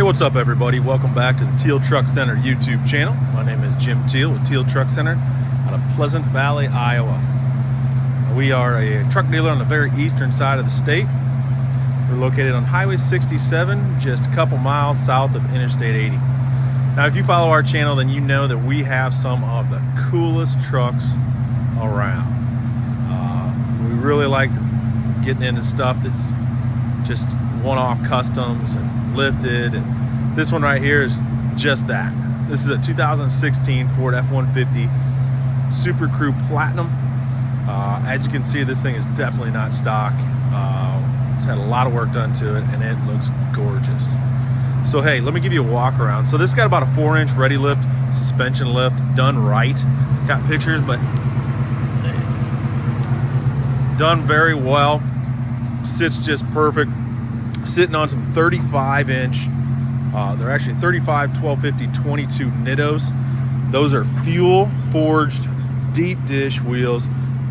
Hey, what's up everybody? Welcome back to the Teal Truck Center YouTube channel. My name is Jim Teal with Teal Truck Center out of Pleasant Valley, Iowa. We are a truck dealer on the very eastern side of the state. We're located on Highway 67, just a couple miles south of Interstate 80. Now, if you follow our channel, then you know that we have some of the coolest trucks around. We really like getting into stuff that's just one-off customs and lifted, and this one right here is just that. This is a 2016 Ford F150 Super Crew Platinum. As you can see, this thing is definitely not stock. It's had a lot of work done to it, and it looks gorgeous. So hey, let me give you a walk around. So this got about a 4-inch ready lift, suspension lift, done right. Got pictures, but done very well. Sits just perfect. Sitting on some 35-inch, they're actually 35, 1250, 22 Nitros. Those are fuel forged deep dish wheels.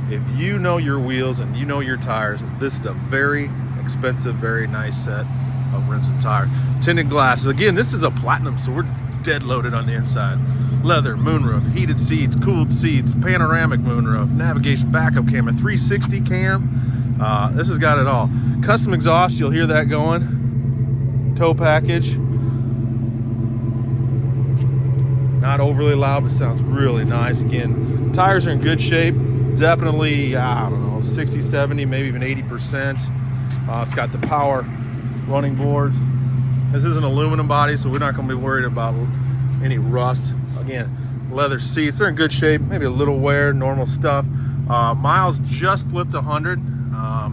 If you know your wheels and you know your tires, this is a very expensive, very nice set of rims and tires. Tinted glasses. Again, this is a platinum, so we're dead loaded on the inside. Leather, moonroof, heated seats, cooled seats, panoramic moonroof, navigation, backup camera, 360 cam. This has got it all. Custom exhaust, you'll hear that going. Tow package. Not overly loud, but sounds really nice. Again, tires are in good shape. Definitely, I don't know, 60, 70, maybe even 80%. It's got the power running boards. This is an aluminum body, so we're not going to be worried about any rust. Again, leather seats, they're in good shape. Maybe a little wear, normal stuff. Miles just flipped 100. I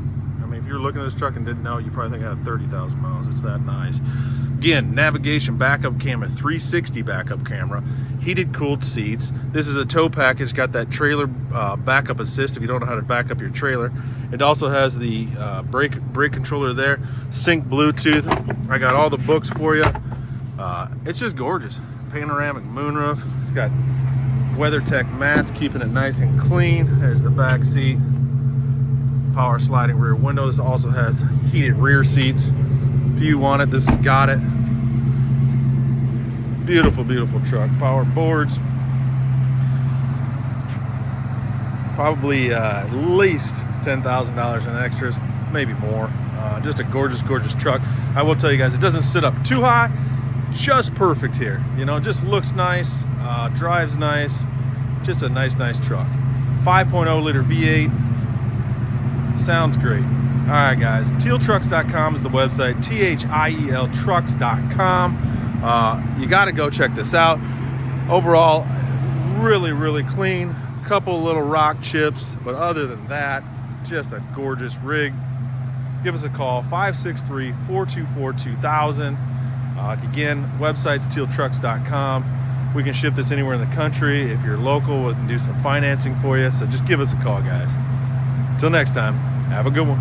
mean, if you're looking at this truck and didn't know, you probably think it had 30,000 miles. It's that nice. Again, navigation, backup camera, 360 backup camera, heated cooled seats. This is a tow package, got that trailer backup assist if you don't know how to back up your trailer. It also has the brake controller there, sync Bluetooth. I got all the books for you. It's just gorgeous. Panoramic moonroof. It's got WeatherTech mats, keeping it nice and clean. There's the back seat. Power sliding rear window. This also has heated rear seats. If you want it, this has got it. Beautiful, beautiful truck. Power boards. Probably at least $10,000 in extras, maybe more. Just a gorgeous, gorgeous truck. I will tell you guys, it doesn't sit up too high. Just perfect here. You know, just looks nice, drives nice. Just a nice, nice truck. 5.0 liter V8. Sounds great. All right, guys. TealTrucks.com is the website. THIEL Trucks.com. You got to go check this out. Overall, really, really clean. Couple little rock chips, but other than that, just a gorgeous rig. Give us a call, 563-424-2000. Again, website's TealTrucks.com. We can ship this anywhere in the country. If you're local, we can do some financing for you. So just give us a call, guys. Until next time, have a good one.